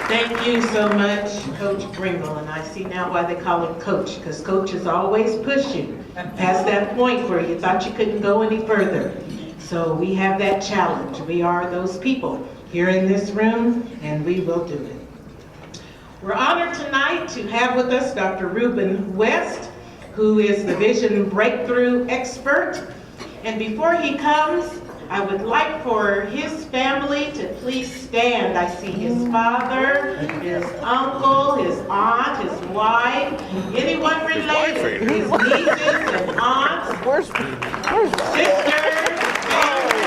Thank you so much, Coach Bringle. And I see now why they call him Coach, because coaches always push you past that point where you thought you couldn't go any further. So we have that challenge. We are those people here in this room, and we will do it. We're honored tonight to have with us Dr. Reuben West, who is the vision breakthrough expert. And before he comes, I would like for his family to please stand. I see his father, his uncle, his aunt, his wife, anyone related, his nieces and aunts, sisters, family,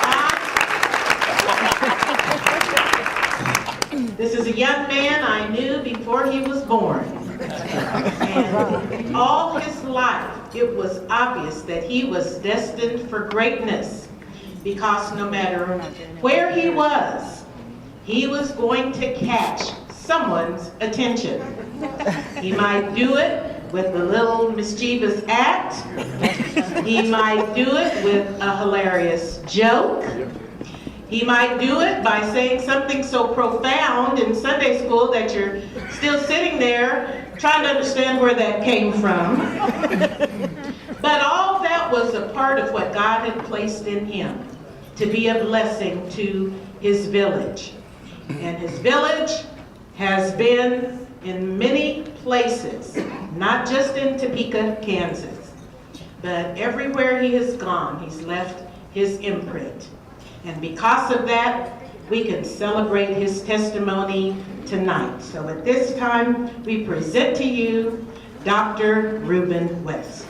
aunts. This is a young man I knew before he was born. And all his life, it was obvious that he was destined for greatness, because no matter where he was going to catch someone's attention. He might do it with a little mischievous act. He might do it with a hilarious joke. He might do it by saying something so profound in Sunday school that you're still sitting there trying to understand where that came from. But all that was a part of what God had placed in him to be a blessing to his village. And his village has been in many places, not just in Topeka, Kansas, but everywhere he has gone, he's left his imprint. And because of that, we can celebrate his testimony tonight. So at this time, we present to you Dr. Reuben West.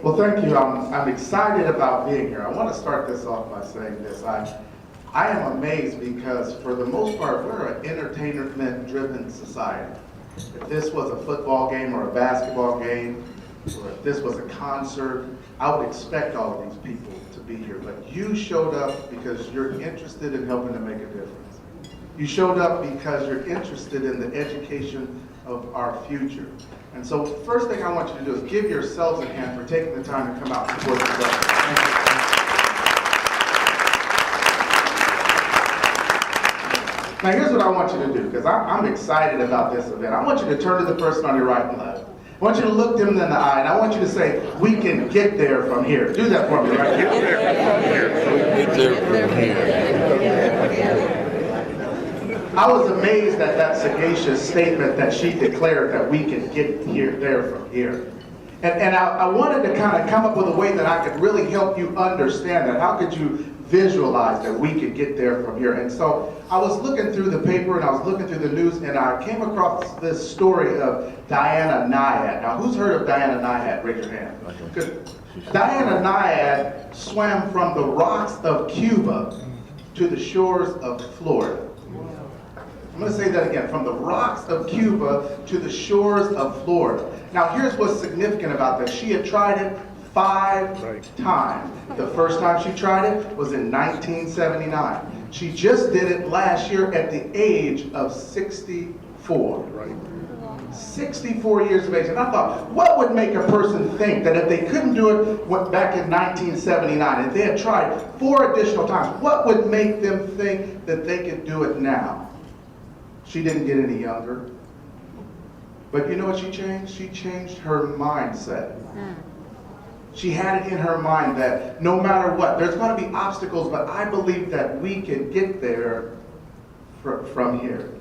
Well, thank you. I'm excited about being here. I want to start this off by saying this. I am amazed because for the most part, we're an entertainment-driven society. If this was a football game or a basketball game, or if this was a concert, I would expect all of these people to be here. But you showed up because you're interested in helping to make a difference. You showed up because you're interested in the education of our future. And so the first thing I want you to do is give yourselves a hand for taking the time to come out and support this effort. Thank you. Now here's what I want you to do, because I'm excited about this event. I want you to turn to the person on your right and left. I want you to look them in the eye, and I want you to say, we can get there from here. Do that for me right here. I was amazed at that sagacious statement that she declared, that we can get there from here. And I wanted to kind of come up with a way that I could really help you understand that. How could you visualize that we could get there from here? And so I was looking through the paper and I was looking through the news, and I came across this story of Diana Nyad. Now, who's heard of Diana Nyad? Raise your hand. Good. Diana Nyad swam from the rocks of Cuba to the shores of Florida. I'm going to say that again. From the rocks of Cuba to the shores of Florida. Now, here's what's significant about this. She had tried it 5 times. The first time she tried it was in 1979. She just did it last year at the age of 64. 64 years of age. And I thought, what would make a person think that if they couldn't do it back in 1979, if they had tried 4 additional times, what would make them think that they could do it now? She didn't get any younger. But you know what she changed? She changed her mindset. She had it in her mind that no matter what, there's going to be obstacles, but I believe that we can get there from here.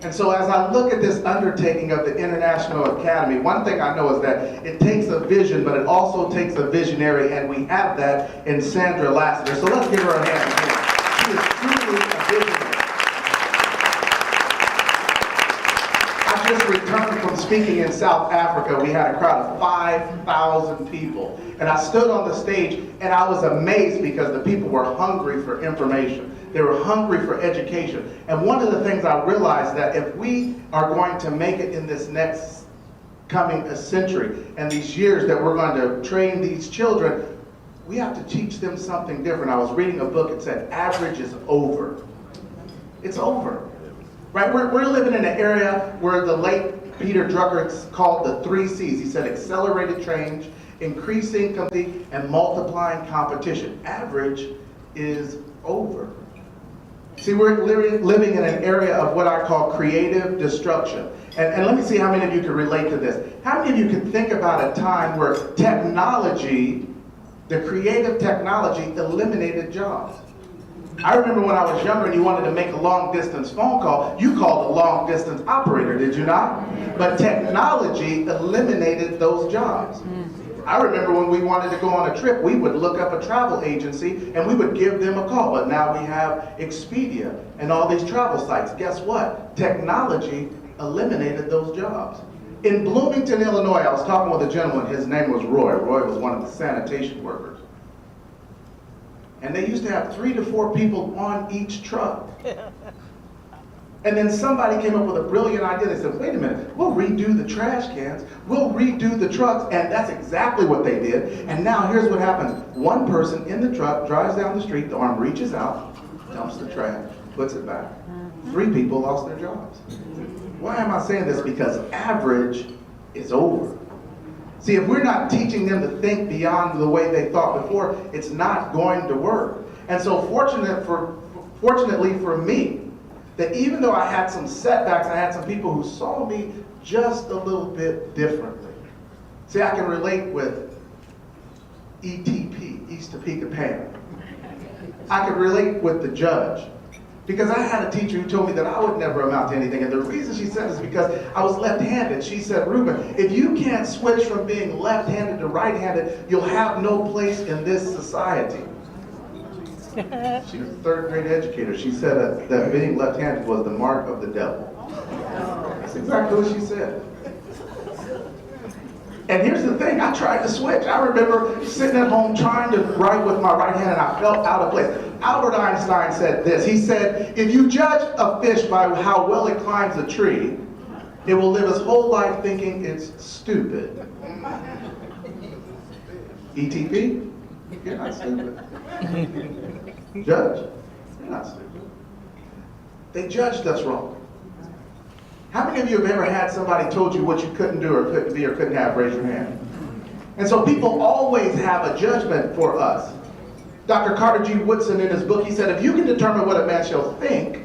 And so as I look at this undertaking of the International Academy, one thing I know is that it takes a vision, but it also takes a visionary, and we have that in Sandra Lassiter. So let's give her a hand again. She is truly a visionary. I just returned from speaking in South Africa. We had a crowd of 5,000 people. And I stood on the stage and I was amazed because the people were hungry for information. They were hungry for education. And one of the things I realized that if we are going to make it in this next coming century and these years that we're going to train these children, we have to teach them something different. I was reading a book, it said, average is over. It's over. right? We're living in an area where the late Peter Drucker called the 3 C's. He said accelerated change, increasing complexity, and multiplying competition. Average is over. See, we're living in an area of what I call creative destruction. And let me see how many of you can relate to this. How many of you can think about a time where technology, the creative technology, eliminated jobs? I remember when I was younger and you wanted to make a long distance phone call, you called a long distance operator, did you not? But technology eliminated those jobs. I remember when we wanted to go on a trip, we would look up a travel agency and we would give them a call. But now we have Expedia and all these travel sites. Guess what? Technology eliminated those jobs. In Bloomington, Illinois, I was talking with a gentleman. His name was Roy. Roy was one of the sanitation workers. And they used to have 3 to 4 people on each truck. And then somebody came up with a brilliant idea. They said, wait a minute, we'll redo the trash cans, we'll redo the trucks, and that's exactly what they did. And now here's what happens. One person in the truck drives down the street, the arm reaches out, dumps the trash, puts it back. 3 people lost their jobs. Why am I saying this? Because average is over. See, if we're not teaching them to think beyond the way they thought before, it's not going to work. And so fortunately for me, that even though I had some setbacks, I had some people who saw me just a little bit differently. See, I can relate with ETP, East Topeka Pan. I could relate with the judge. Because I had a teacher who told me that I would never amount to anything. And the reason she said is because I was left-handed. She said, Ruben, if you can't switch from being left-handed to right-handed, you'll have no place in this society. She was a 3rd grade educator. She said that being left-handed was the mark of the devil. That's exactly what she said. And here's the thing, I tried to switch. I remember sitting at home trying to write with my right hand and I felt out of place. Albert Einstein said this. He said, if you judge a fish by how well it climbs a tree, it will live its whole life thinking it's stupid. ETP, you're not stupid. Judge, you're not stupid. They judged us wrong. How many of you have ever had somebody told you what you couldn't do or couldn't be or couldn't have? Raise your hand. And so people always have a judgment for us. Dr. Carter G. Woodson in his book, he said, if you can determine what a man shall think,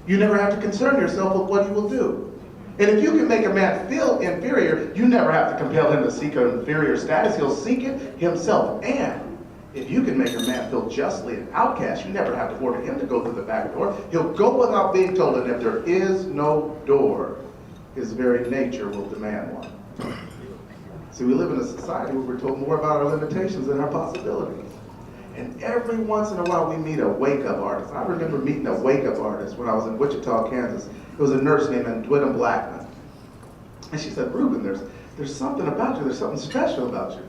you never have to concern yourself with what he will do. And if you can make a man feel inferior, you never have to compel him to seek an inferior status. He'll seek it himself. And if you can make a man feel justly an outcast, you never have to order him to go through the back door. He'll go without being told, and if there is no door, his very nature will demand one. See, we live in a society where we're told more about our limitations than our possibilities. And every once in a while we meet a wake-up artist. I remember meeting a wake-up artist when I was in Wichita, Kansas. It was a nurse named Dwidden Blackman. And she said, Ruben, there's something about you, there's something special about you.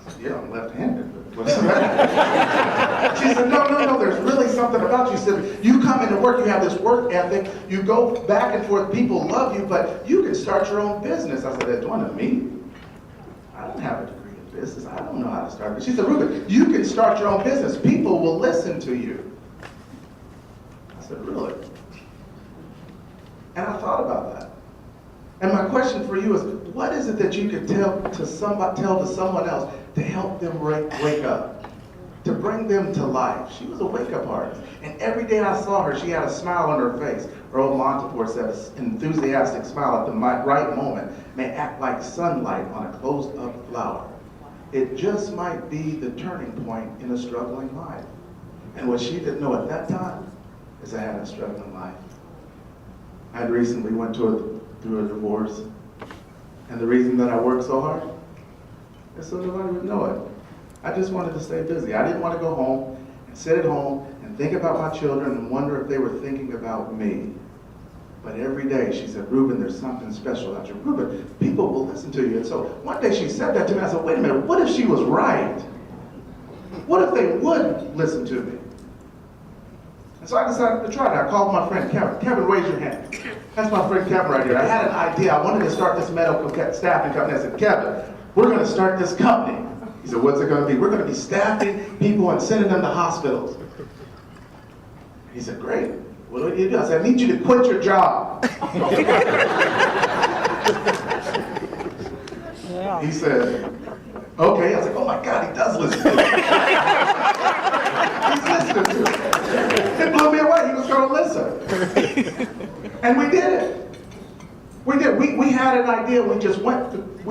I said, yeah, I'm left-handed. What's the matter? She said, no, there's really something about you. She said, you come into work, you have this work ethic, you go back and forth, people love you, but you can start your own business. I said, that's one of me. I don't have a degree in business. I don't know how to start. She said, Ruben, you can start your own business. People will listen to you. I said, really? And I thought about that. And my question for you is, what is it that you could tell to someone else to help them wake up, to bring them to life? She was a wake-up artist. And every day I saw her, she had a smile on her face. Earl Montefiore said, an enthusiastic smile at the right moment may act like sunlight on a closed-up flower. It just might be the turning point in a struggling life. And what she didn't know at that time is I had a struggling life. I had recently went through a divorce. And the reason that I worked so hard is so nobody would know it. I just wanted to stay busy. I didn't want to go home and sit at home and think about my children and wonder if they were thinking about me. But every day she said, Ruben, there's something special about you. Ruben, people will listen to you. And so one day she said that to me. I said, wait a minute, what if she was right? What if they would listen to me? And so I decided to try that. I called my friend Kevin. Kevin, raise your hand. That's my friend Kevin right here. I had an idea. I wanted to start this medical staffing company. I said, Kevin, we're going to start this company. He said, what's it going to be? We're going to be staffing people and sending them to hospitals. He said, great. What do you do? I said, I need you to quit your job. He said, okay. I was like, oh my God, he does listen to me. He's listening to me. It blew me away. He was going to listen. And we did it. We did. We had an idea. We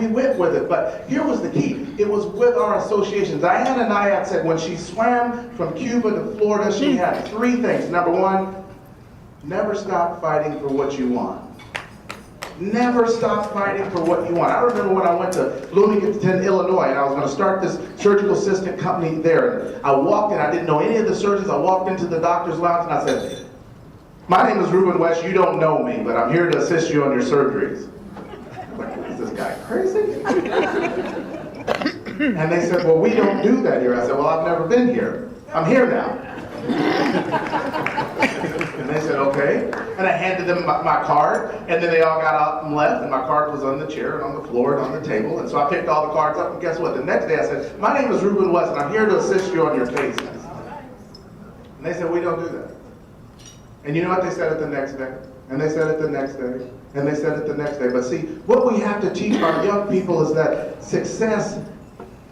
went with it. But here was the key. It was with our associations. Diana Nyad said when she swam from Cuba to Florida, she had 3 things. Number 1, never stop fighting for what you want. Never stop fighting for what you want. I remember when I went to Bloomington, Illinois, and I was going to start this surgical assistant company there. And I walked in, I didn't know any of the surgeons. I walked into the doctor's lounge and I said, my name is Ruben West. You don't know me, but I'm here to assist you on your surgeries. I'm like, is this guy crazy? And they said, well, we don't do that here. I said, well, I've never been here. I'm here now. And they said, okay. And I handed them my card, and then they all got up and left, and my card was on the chair and on the floor and on the table. And so I picked all the cards up, and guess what? The next day I said, my name is Ruben West, and I'm here to assist you on your cases. And they said, we don't do that. And you know what they said it the next day? And they said it the next day. And they said it the next day. But see, what we have to teach our young people is that success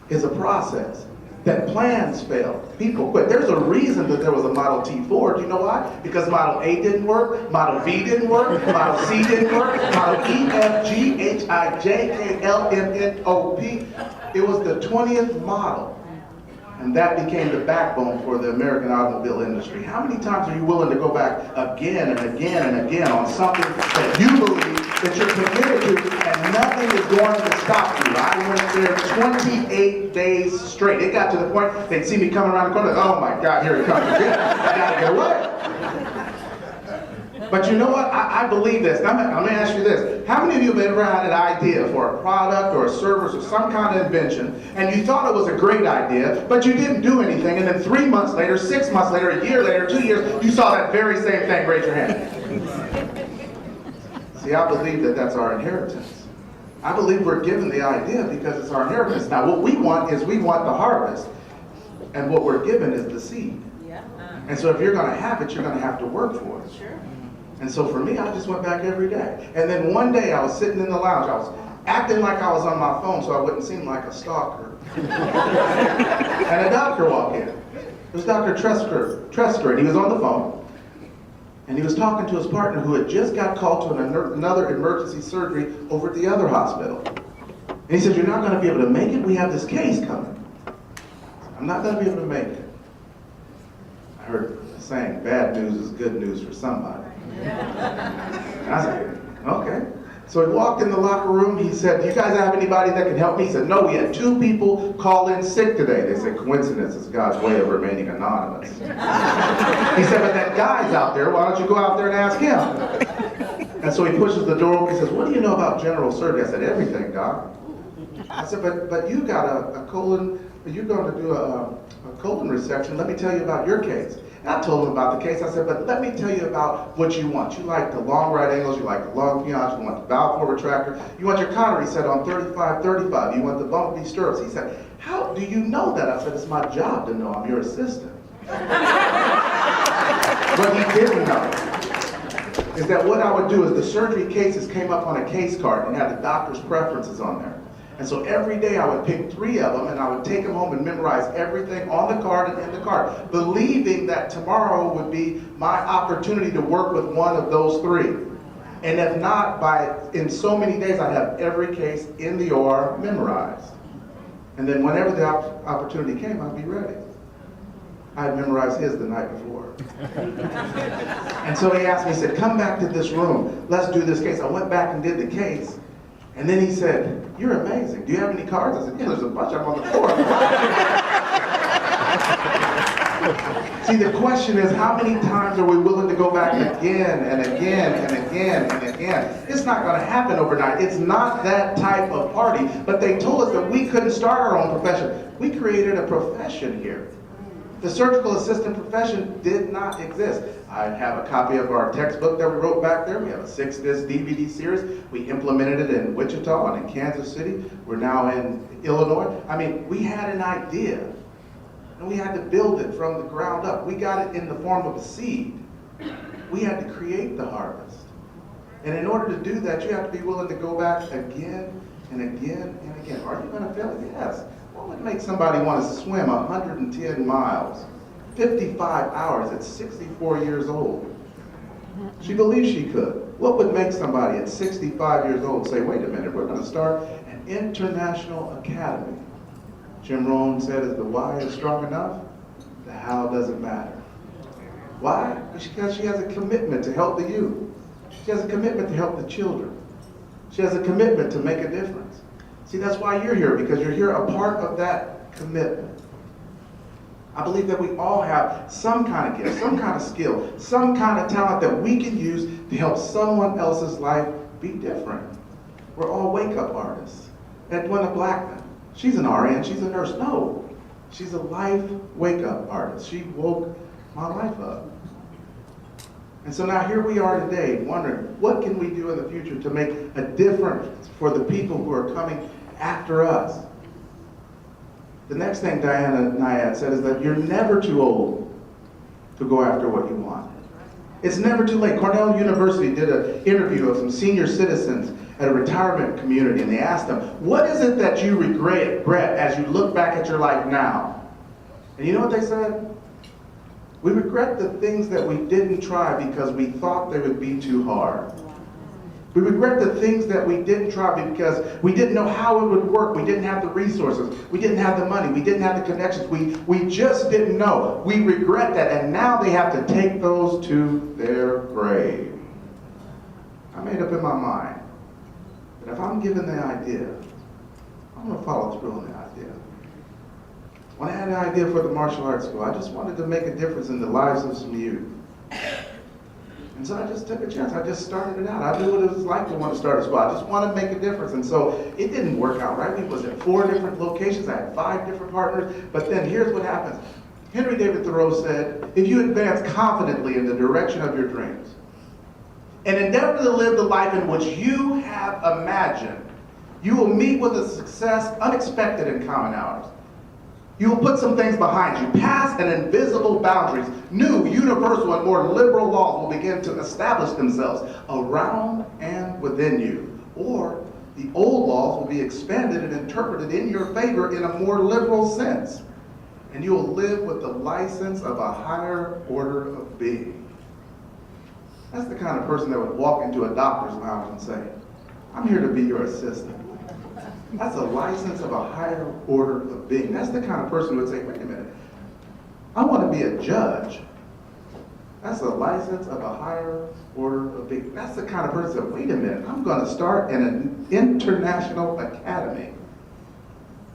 is a process. That plans fail. People quit. There's a reason that there was a Model T Ford. Do you know why? Because Model A didn't work, Model B didn't work, Model C didn't work, Model E, F, G, H, I, J, K, L, M, N, O, P. It was the 20th model. And that became the backbone for the American automobile industry. How many times are you willing to go back again and again and again on something that you believe that you're committed to, and nothing is going to stop you? I went there 28 days straight. It got to the point they'd see me coming around the corner, oh my God, here he comes again. I gotta get away. But you know what? I believe this. I'm going to ask you this. How many of you have ever had an idea for a product or a service or some kind of invention, and you thought it was a great idea, but you didn't do anything, and then 3 months later, 6 months later, a year later, 2 years, you saw that very same thing? Raise your hand. See, I believe that that's our inheritance. I believe we're given the idea because it's our inheritance. Now, what we want is we want the harvest, and what we're given is the seed. And so if you're going to have it, you're going to have to work for it. Sure. And so for me, I just went back every day. And then one day I was sitting in the lounge. I was acting like I was on my phone so I wouldn't seem like a stalker. And a doctor walked in. It was Dr. Tresker, and he was on the phone. And he was talking to his partner who had just got called to another emergency surgery over at the other hospital. And he said, you're not going to be able to make it? We have this case coming. I'm not going to be able to make it. I heard a saying, bad news is good news for somebody. And I said, okay. So he walked in the locker room. He said, do you guys have anybody that can help me? He said, no, we had 2 people call in sick today. They said, coincidence is God's way of remaining anonymous. He said, but that guy's out there. Why don't you go out there and ask him? And so he pushes the door open. He says, what do you know about general surgery? I said, everything, Doc. I said, but you got a colon, you're going to do a colon resection. Let me tell you about your case. And I told him about the case. I said, but let me tell you about what you want. You like the long right angles, you like the long pions, you want the valve floor retractor, you want your counter set on 35-35, you want the bumpy stirrups. He said, how do you know that? I said, it's my job to know. I'm your assistant. What he didn't know is that what I would do is the surgery cases came up on a case card and had the doctor's preferences on there. And so every day I would pick 3 of them and I would take them home and memorize everything on the card and in the card, believing that tomorrow would be my opportunity to work with one of those 3. And if not, in so many days I'd have every case in the OR memorized. And then whenever the opportunity came, I'd be ready. I had memorized his the night before. And so he asked me, he said, come back to this room, let's do this case. I went back and did the case. And then he said, you're amazing. Do you have any cards? I said, yeah, there's a bunch of them on the floor. See, the question is, how many times are we willing to go back again and again and again and again? It's not going to happen overnight. It's not that type of party. But they told us that we couldn't start our own profession. We created a profession here. The surgical assistant profession did not exist. I have a copy of our textbook that we wrote back there. We have a 6-disc DVD series. We implemented it in Wichita and in Kansas City. We're now in Illinois. I mean, we had an idea, and we had to build it from the ground up. We got it in the form of a seed. we had to create the harvest. And in order to do that, you have to be willing to go back again and again and again. Are you going to fail? Yes. What would make somebody want to swim 110 miles, 55 hours at 64 years old? She believes she could. What would make somebody at 65 years old say, wait a minute, we're going to start an international academy? Jim Rohn said, if the why is strong enough, the how doesn't matter. Why? Because she has a commitment to help the youth. She has a commitment to help the children. She has a commitment to make a difference. See, that's why you're here, because you're here a part of that commitment. I believe that we all have some kind of gift, some kind of skill, some kind of talent that we can use to help someone else's life be different. We're all wake-up artists. Edwina Blackman, she's an RN, she's a nurse. No, she's a life wake-up artist. She woke my life up. And so now here we are today wondering, what can we do in the future to make a difference for the people who are coming after us? The next thing Diana Nyad said is that you're never too old to go after what you want. It's never too late. Cornell University did an interview of some senior citizens at a retirement community, and they asked them, what is it that you regret as you look back at your life now? And you know what they said? We regret the things that we didn't try because we thought they would be too hard. We regret the things that we didn't try because we didn't know how it would work. We didn't have the resources. We didn't have the money. We didn't have the connections. We just didn't know. We regret that, and now they have to take those to their grave. I made up in my mind that if I'm given the idea, I'm going to follow through on the idea. When I had an idea for the martial arts school, I just wanted to make a difference in the lives of some youth. And so I just took a chance. I just started it out. I knew what it was like to want to start a school. I just wanted to make a difference. And so it didn't work out right. We was at 4 different locations. I had 5 different partners. But then here's what happens. Henry David Thoreau said, if you advance confidently in the direction of your dreams and endeavor to live the life in which you have imagined, you will meet with a success unexpected in common hours. You will put some things behind you, past and invisible boundaries. New, universal, and more liberal laws will begin to establish themselves around and within you. Or the old laws will be expanded and interpreted in your favor in a more liberal sense. And you will live with the license of a higher order of being. That's the kind of person that would walk into a doctor's lounge and say, I'm here to be your assistant. That's a license of a higher order of being. That's the kind of person who would say, wait a minute, I want to be a judge. That's a license of a higher order of being. That's the kind of person that, wait a minute, I'm going to start an international academy.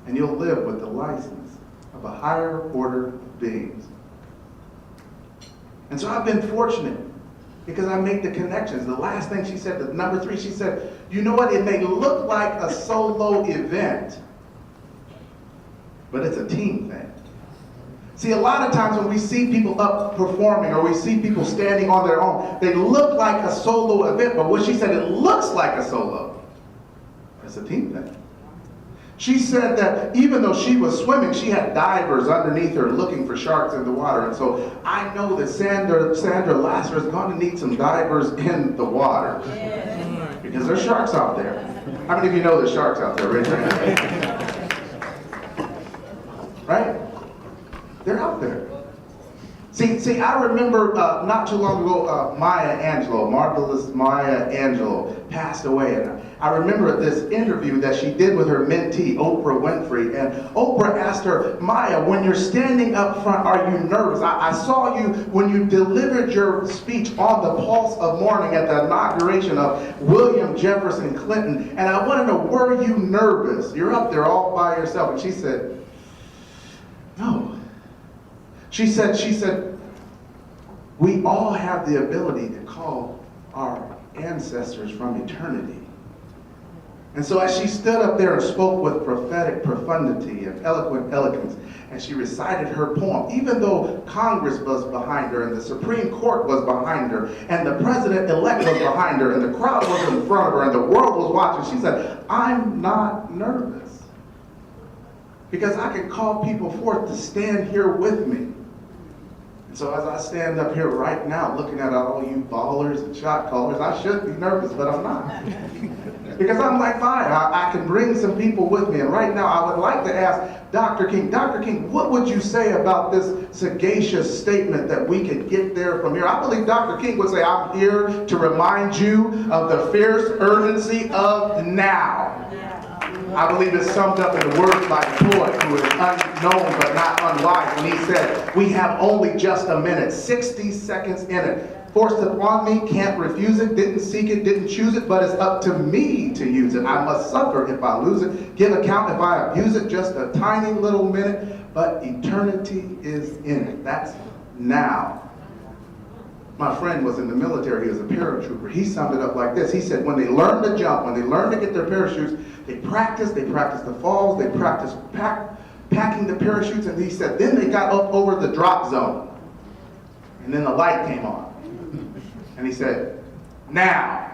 And you'll live with the license of a higher order of beings. And so I've been fortunate because I make the connections. The last thing she said, the number 3, she said, you know what, it may look like a solo event, but it's a team thing. See, a lot of times when we see people up performing or we see people standing on their own, they look like a solo event, but what she said, it looks like a solo. It's a team thing. She said that even though she was swimming, she had divers underneath her looking for sharks in the water. And so I know that Sandra Lasser is going to need some divers in the water. Yeah. Because there's sharks out there. How many of you know there's sharks out there? Raise your hand. Right? They're out there. See, I remember not too long ago, Maya Angelou, marvelous Maya Angelou, passed away. And I remember this interview that she did with her mentee, Oprah Winfrey. And Oprah asked her, Maya, when you're standing up front, are you nervous? I saw you when you delivered your speech on the Pulse of Morning at the inauguration of William Jefferson Clinton. And I want to know, were you nervous? You're up there all by yourself. And she said, no. She said, we all have the ability to call our ancestors from eternity. And so as she stood up there and spoke with prophetic profundity and eloquent elegance, and she recited her poem, even though Congress was behind her, and the Supreme Court was behind her, and the president-elect was behind her, and the crowd was in front of her, and the world was watching, she said, I'm not nervous. Because I can call people forth to stand here with me. So as I stand up here right now looking at all you ballers and shot callers, I should be nervous, but I'm not. Because I'm like, fine, I can bring some people with me. And right now I would like to ask Dr. King, what would you say about this sagacious statement that we could get there from here? I believe Dr. King would say, I'm here to remind you of the fierce urgency of now. I believe it's summed up in the words by the poet who is unknown but not unwise when he said, we have only just a minute, 60 seconds in it. Forced upon me, can't refuse it, didn't seek it, didn't choose it, but it's up to me to use it. I must suffer if I lose it, give account if I abuse it, just a tiny little minute, but eternity is in it. That's now. My friend was in the military, he was a paratrooper. He summed it up like this. He said, when they learn to jump, when they learn to get their parachutes, they practice the falls, they practice packing the parachutes, and he said, then they got up over the drop zone. And then the light came on. And he said, now.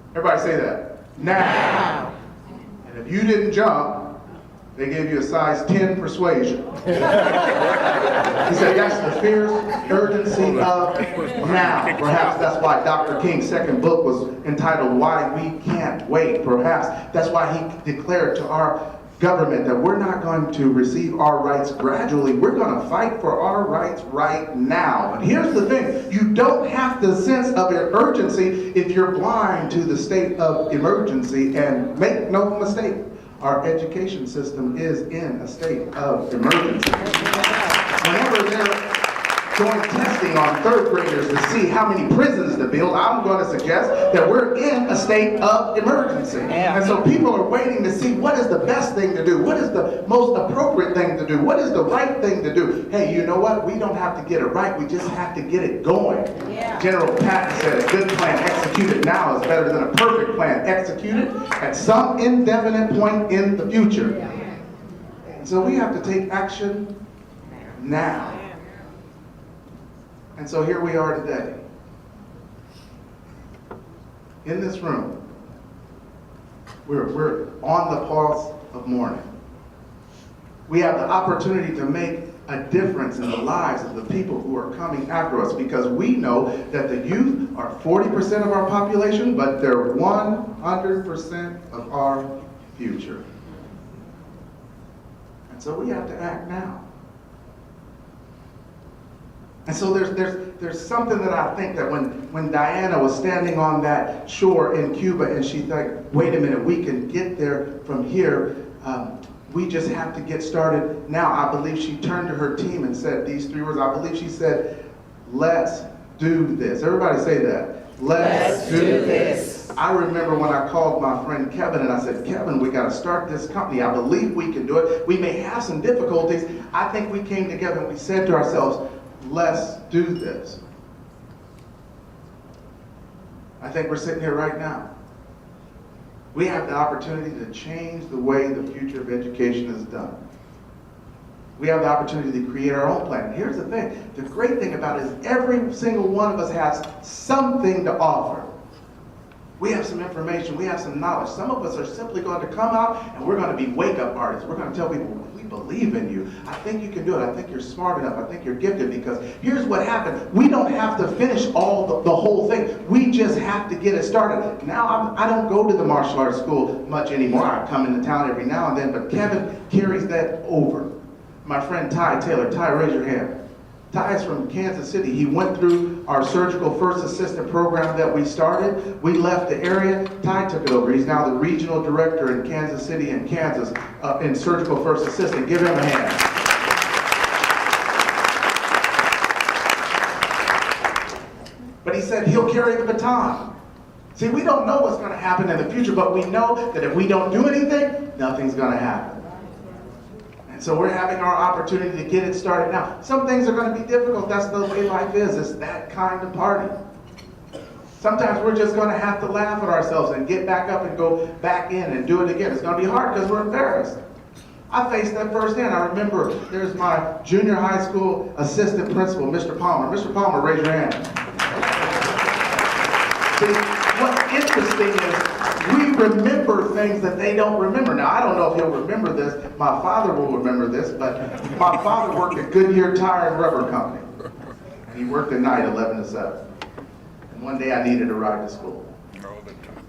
Everybody say that. Now. And if you didn't jump, they gave you a size 10 persuasion. He said that's the fierce urgency of now. Perhaps that's why Dr. King's second book was entitled Why We Can't Wait. Perhaps that's why he declared to our government that we're not going to receive our rights gradually. We're going to fight for our rights right now. But here's the thing. You don't have the sense of urgency if you're blind to the state of emergency. And make no mistake, our education system is in a state of emergency. Whenever they're doing testing on third graders to see how many prisons to build, I'm going to suggest that we're in a state of emergency. And so people are waiting to see what is the best thing to do, what is the most appropriate thing to do, what is the right thing to do. Hey, you know what? We don't have to get it right, we just have to get it going. General Patton said a good plan executed now is better than a perfect plan executed at some indefinite point in the future. And so we have to take action now. And so here we are today, in this room. We're on the pulse of morning. We have the opportunity to make a difference in the lives of the people who are coming after us, because we know that the youth are 40% of our population, but they're 100% of our future. And so we have to act now. And so there's something that I think that when Diana was standing on that shore in Cuba and she thought, wait a minute, we can get there from here. We just have to get started now. I believe she turned to her team and said these three words. I believe she said, let's do this. Everybody say that. Let's do this. I remember when I called my friend Kevin and I said, Kevin, we got to start this company. I believe we can do it. We may have some difficulties. I think we came together and we said to ourselves, let's do this. I think we're sitting here right now. We have the opportunity to change the way the future of education is done. We have the opportunity to create our own plan. Here's the thing. The great thing about it is every single one of us has something to offer. We have some information. We have some knowledge. Some of us are simply going to come out and we're going to be wake-up artists. We're going to tell people, we believe in you. I think you can do it. I think you're smart enough. I think you're gifted, because here's what happened. We don't have to finish all the whole thing. We just have to get it started. Now, I don't go to the martial arts school much anymore. I come into town every now and then, but Kevin carries that over. My friend Ty Taylor. Ty, raise your hand. Ty is from Kansas City. He went through our surgical first assistant program that we started. We left the area. Ty took it over. He's now the regional director in Kansas City and Kansas in surgical first assistant. Give him a hand. But he said he'll carry the baton. See, we don't know what's going to happen in the future, but we know that if we don't do anything, nothing's going to happen. So we're having our opportunity to get it started now. Some things are going to be difficult. That's the way life is. It's that kind of party. Sometimes we're just going to have to laugh at ourselves and get back up and go back in and do it again. It's going to be hard because we're embarrassed. I faced that firsthand. I remember there's my junior high school assistant principal, Mr. Palmer. Mr. Palmer, raise your hand. See, what's interesting is we remember things that they don't remember. Now, I don't know if he'll remember this. My father will remember this, but my father worked at Goodyear Tire and Rubber Company. He worked at night, 11 to 7. And one day I needed a ride to school.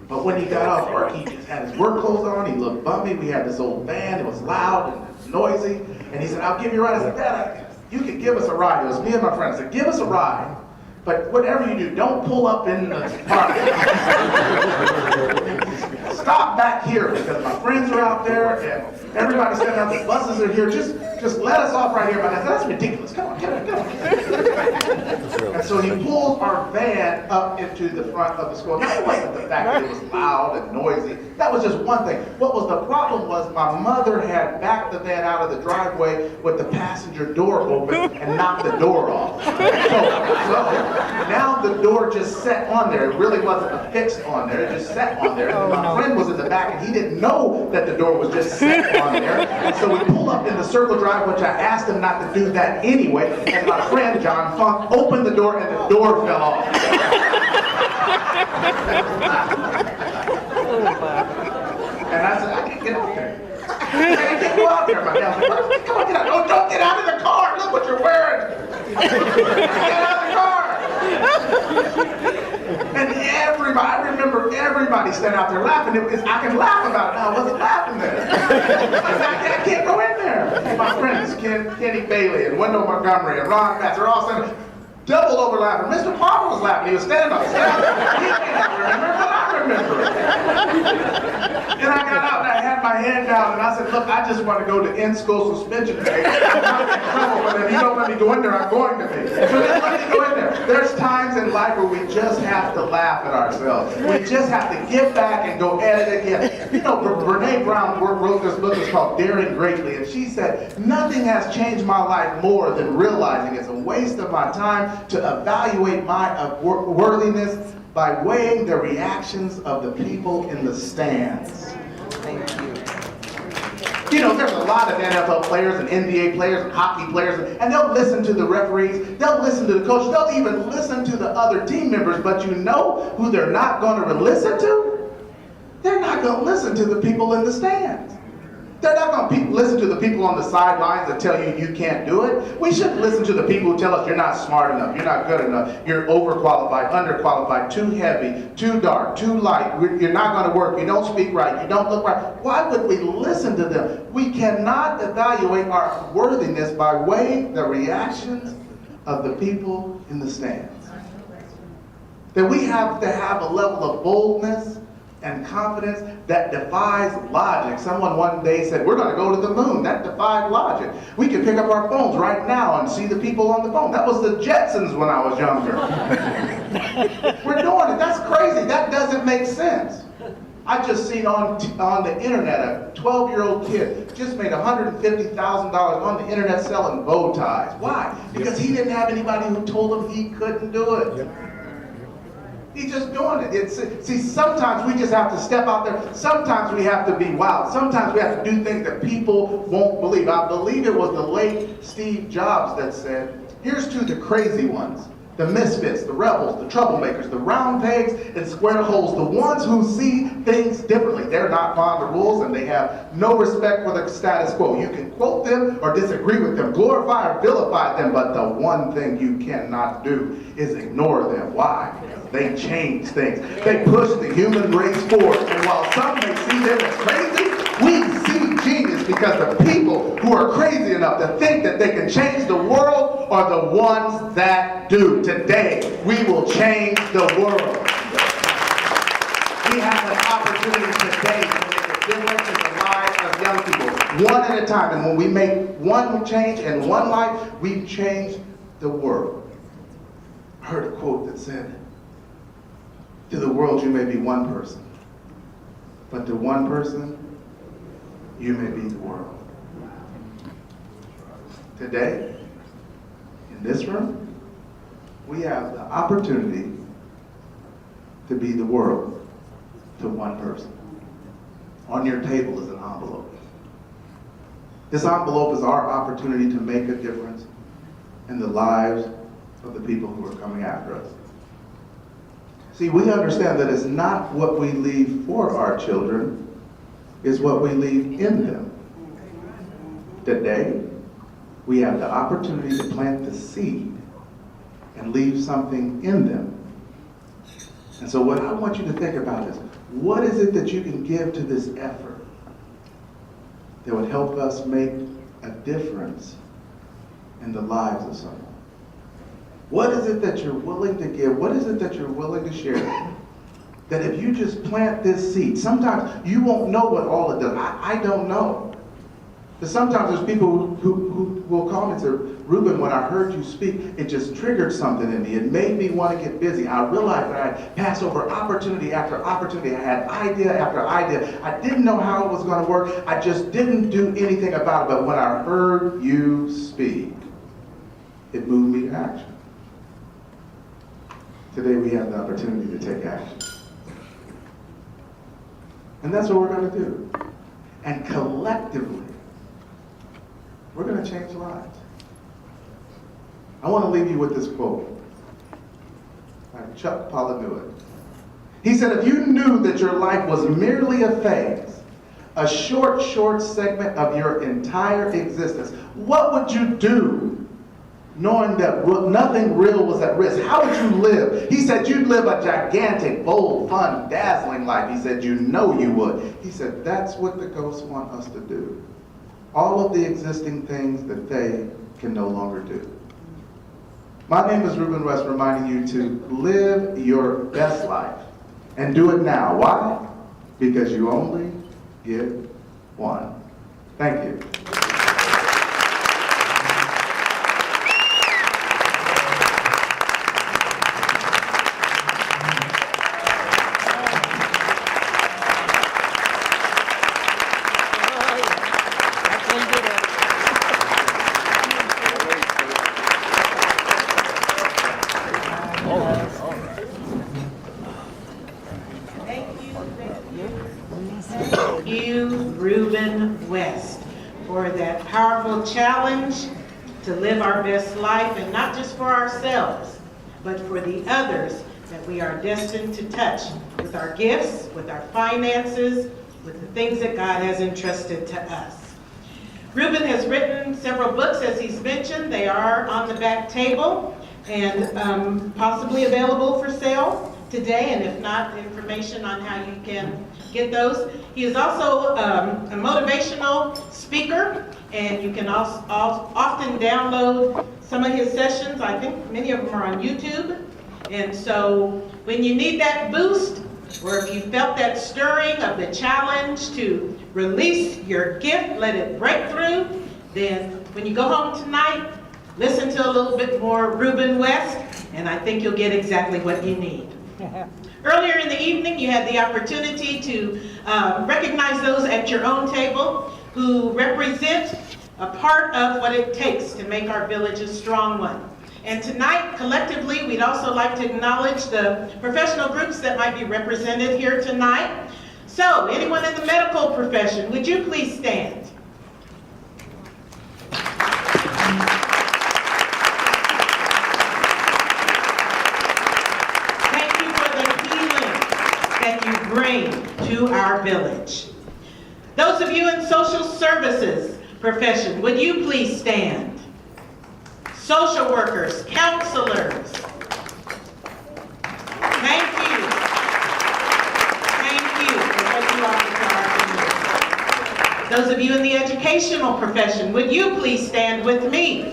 But when he got off work, he just had his work clothes on, he looked bummy, we had this old van, it was loud and it was noisy, and he said, I'll give you a ride. I said, Dad, you can give us a ride. It was me and my friend. I said, give us a ride, but whatever you do, don't pull up in the park. Stop back here, because my friends are out there, and everybody's standing out, the buses are here, just let us off right here. But I said, that's ridiculous, come on, get on. And so he pulled our van up into the front of the school. Now, it wasn't the fact that it was loud and noisy. That was just one thing. What was the problem was my mother had backed the van out of the driveway with the passenger door open and knocked the door off. So now the door just sat on there. It really wasn't affixed on there. It just sat on there. And my friend was in the back and he didn't know that the door was just set on there. And so we pulled up in the circle drive, which I asked him not to do that anyway. And my friend, John Funk, opened the door and the door fell off. And I said, I can't get out there. I can't go out there. My dad was like, come on, get out. Oh, don't get out of the car. Look what you're wearing. Get out of the car. And everybody, I remember everybody standing out there laughing. I can laugh about it now. I wasn't laughing there. I can't go in there. My friends, Kenny Bailey and Wendell Montgomery and Ron Batts are all standing double over laughing. Mr. Palmer was laughing. He was standing up. He can't remember, but I remember it. And I got out and I had my hand down and I said, look, I just want to go to in-school suspension today. I'm not in trouble, but if you don't let me go in there, I'm going to be. So just let me go in there. There's times in life where we just have to laugh at ourselves. We just have to give back and go at it again. You know, Brene Brown wrote this book, it's called Daring Greatly, and she said, nothing has changed my life more than realizing it's a waste of my time to evaluate my worthiness by weighing the reactions of the people in the stands. Thank you. You know, there's a lot of NFL players and NBA players and hockey players, and they'll listen to the referees, they'll listen to the coach, they'll even listen to the other team members, but you know who they're not going to listen to? They're not going to listen to the people in the stands. They're not going to listen to the people on the sidelines that tell you you can't do it. We shouldn't listen to the people who tell us you're not smart enough, you're not good enough, you're overqualified, underqualified, too heavy, too dark, too light, you're not going to work, you don't speak right, you don't look right. Why would we listen to them? We cannot evaluate our worthiness by weighing the reactions of the people in the stands. That we have to have a level of boldness and confidence that defies logic. Someone one day said, we're going to go to the moon. That defied logic. We can pick up our phones right now and see the people on the phone. That was the Jetsons when I was younger. We're doing it. That's crazy. That doesn't make sense. I just seen on the internet, a 12-year-old kid just made $150,000 on the internet selling bow ties. Why? Because he didn't have anybody who told him he couldn't do it. He's just doing it. See, sometimes we just have to step out there. Sometimes we have to be wild. Sometimes we have to do things that people won't believe. I believe it was the late Steve Jobs that said, here's to the crazy ones, the misfits, the rebels, the troublemakers, the round pegs and square holes, the ones who see things differently. They're not fond of rules and they have no respect for the status quo. You can quote them or disagree with them, glorify or vilify them, but the one thing you cannot do is ignore them. Why? They change things. They push the human race forward. And while some may see them as crazy, we see genius because the people who are crazy enough to think that they can change the world are the ones that do. Today, we will change the world. We have an opportunity today to make a difference in the lives of young people, one at a time. And when we make one change in one life, we change the world. I heard a quote that said, to the world you may be one person, but to one person you may be the world. Today, in this room, we have the opportunity to be the world to one person. On your table is an envelope. This envelope is our opportunity to make a difference in the lives of the people who are coming after us. See, we understand that it's not what we leave for our children, it's what we leave in them. Today, we have the opportunity to plant the seed and leave something in them. And so what I want you to think about is, what is it that you can give to this effort that would help us make a difference in the lives of someone? What is it that you're willing to give? What is it that you're willing to share? That if you just plant this seed, sometimes you won't know what all it does. I don't know. But sometimes there's people who will call me and say, Reuben, when I heard you speak, it just triggered something in me. It made me want to get busy. I realized that I passed over opportunity after opportunity. I had idea after idea. I didn't know how it was going to work. I just didn't do anything about it. But when I heard you speak, it moved me to action. Today we have the opportunity to take action. And that's what we're going to do. And collectively, we're going to change lives. I want to leave you with this quote by Chuck Palahniuk. He said, if you knew that your life was merely a phase, a short segment of your entire existence, what would you do knowing that nothing real was at risk? How would you live? He said, you'd live a gigantic, bold, fun, dazzling life. He said, you know you would. He said, that's what the ghosts want us to do. All of the existing things that they can no longer do. My name is Reuben West, reminding you to live your best life and do it now. Why? Because you only get one. Thank you. Thank you, Reuben West, for that powerful challenge to live our best life, and not just for ourselves, but for the others that we are destined to touch with our gifts, with our finances, with the things that God has entrusted to us. Reuben has written several books, as he's mentioned. They are on the back table and possibly available for sale today, and if not, information on how you can get those. He is also a motivational speaker, and you can also often download some of his sessions. I think many of them are on YouTube. And so when you need that boost, or if you felt that stirring of the challenge to release your gift, let it break through, then when you go home tonight, listen to a little bit more Reuben West, and I think you'll get exactly what you need. Earlier in the evening, you had the opportunity to recognize those at your own table who represent a part of what it takes to make our village a strong one. And tonight, collectively, we'd also like to acknowledge the professional groups that might be represented here tonight. So, anyone in the medical profession, would you please stand? Thank you for the healing that you bring to our village. Those of you in social services profession, would you please stand? Social workers, counselors. Thank you. Thank you for what you offer to our community. Those of you in the educational profession, would you please stand with me?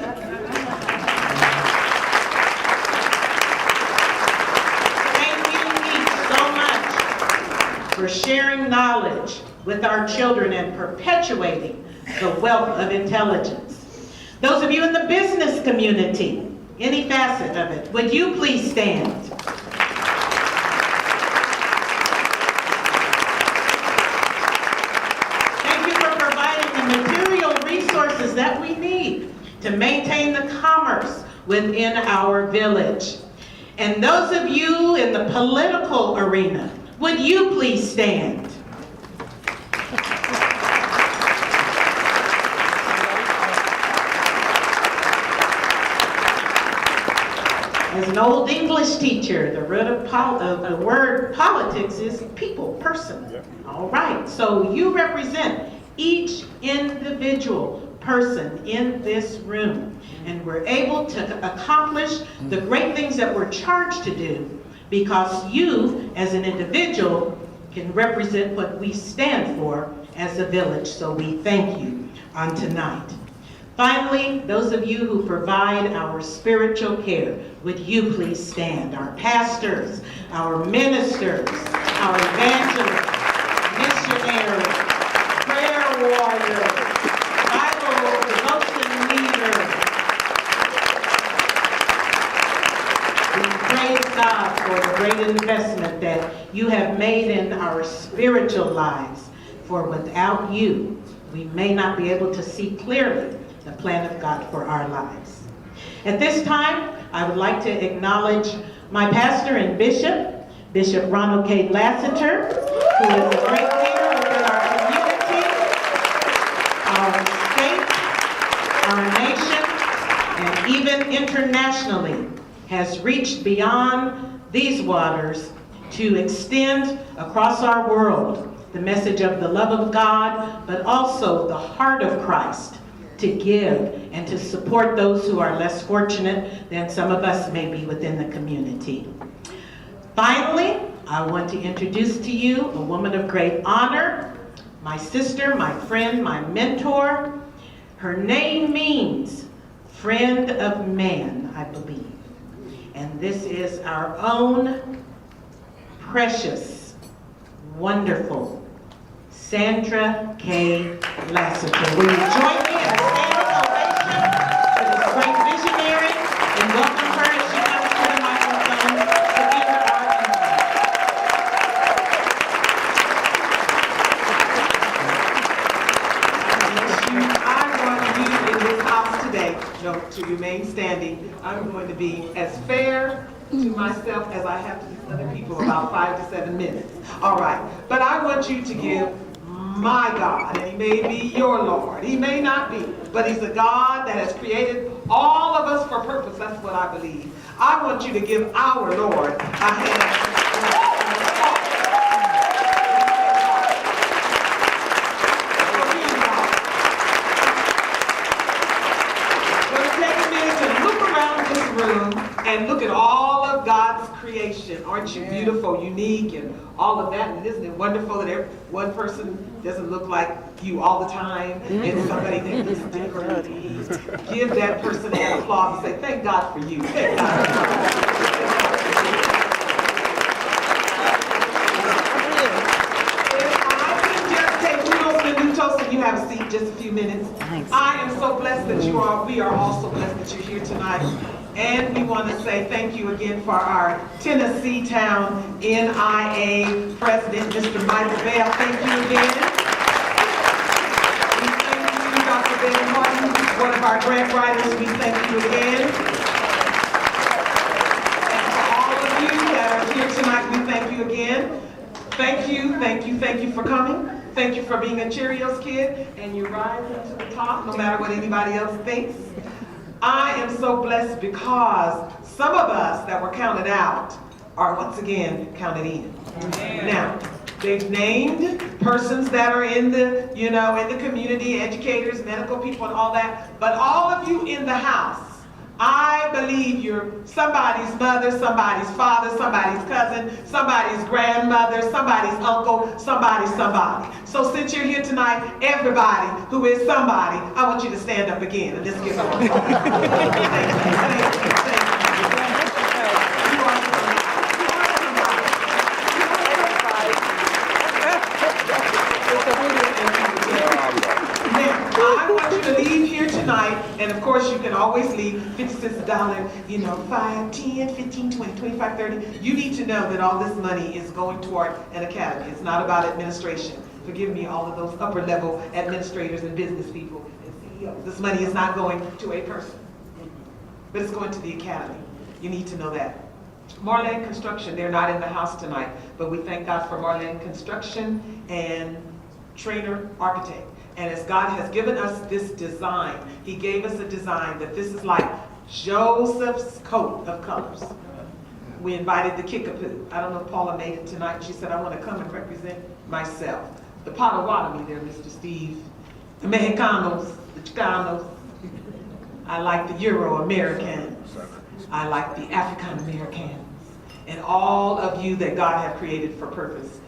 Thank you each so much for sharing knowledge with our children and perpetuating the wealth of intelligence. Those of you in the business community, any facet of it, would you please stand? Thank you for providing the material resources that we need to maintain the commerce within our village. And those of you in the political arena, would you please stand? As an old English teacher, the root of the word politics is people, person. All right, so you represent each individual person in this room. And we're able to accomplish the great things that we're charged to do because you, as an individual, can represent what we stand for as a village. So we thank you on tonight. Finally, those of you who provide our spiritual care, would you please stand? Our pastors, our ministers, our evangelists, missionaries, prayer warriors, Bible devotion leaders. We praise God for the great investment that you have made in our spiritual lives. For without you, we may not be able to see clearly the plan of God for our lives. At this time, I would like to acknowledge my pastor and bishop, Bishop Ronald K. Lassiter, who is a great leader within our community, our state, our nation, and even internationally, has reached beyond these waters to extend across our world the message of the love of God, but also the heart of Christ, to give and to support those who are less fortunate than some of us may be within the community. Finally, I want to introduce to you a woman of great honor, my sister, my friend, my mentor. Her name means friend of man, I believe. And this is our own precious, wonderful Sandra K. Lassiter. Will you join me in a standing ovation for this great visionary and welcome her as she comes to the microphone to give her our I want you in this house today, to remain standing. I'm going to be as fair to myself as I have to these other people, about 5 to 7 minutes. All right, but I want you to give my God, and he may be your Lord. He may not be, but he's a God that has created all of us for purpose. That's what I believe. I want you to give our Lord a hand. And look at all of God's creation. Aren't you beautiful, unique, and all of that? And isn't it wonderful that one person doesn't look like you all the time, and somebody that looks different? Give that person an applause and say, thank God for you. Thank God for you. You have a seat, just a few minutes. Thanks. I am so blessed that you are. We are all so blessed that you're here tonight. And we want to say thank you again for our Tennessee Town NIA President, Mr. Michael Bell. Thank you again. We thank you, Dr. Ben Martin, one of our grant writers. We thank you again. And for all of you that are here tonight, we thank you again. Thank you, thank you, thank you for coming. Thank you for being a Cheerios kid and you rise to the top no matter what anybody else thinks. I am so blessed because some of us that were counted out are once again counted in. Amen. Now, they've named persons that are in the, in the community, educators, medical people and all that, but all of you in the house, I believe you're somebody's mother, somebody's father, somebody's cousin, somebody's grandmother, somebody's uncle, somebody's somebody. So since you're here tonight, everybody who is somebody, I want you to stand up again and just give them a applause. Thank you, thank you, thank you. You are somebody. I want you to leave here tonight, and of course you can always leave 50 cents a dollar, 5, 10, 15, 20, 25, 30. You need to know that all this money is going toward an academy. It's not about administration. Forgive me, all of those upper level administrators and business people and CEOs. This money is not going to a person, but it's going to the academy. You need to know that. Marlene Construction, they're not in the house tonight, but we thank God for Marlene Construction and Trainer Architect. And as God has given us this design, he gave us a design that this is like Joseph's coat of colors. We invited the Kickapoo. I don't know if Paula made it tonight. She said, I want to come and represent myself. The Potawatomi there, Mr. Steve the Mexicanos, the Chicanos. I like the Euro-Americans. I like the African-Americans. And all of you that God has created for purpose.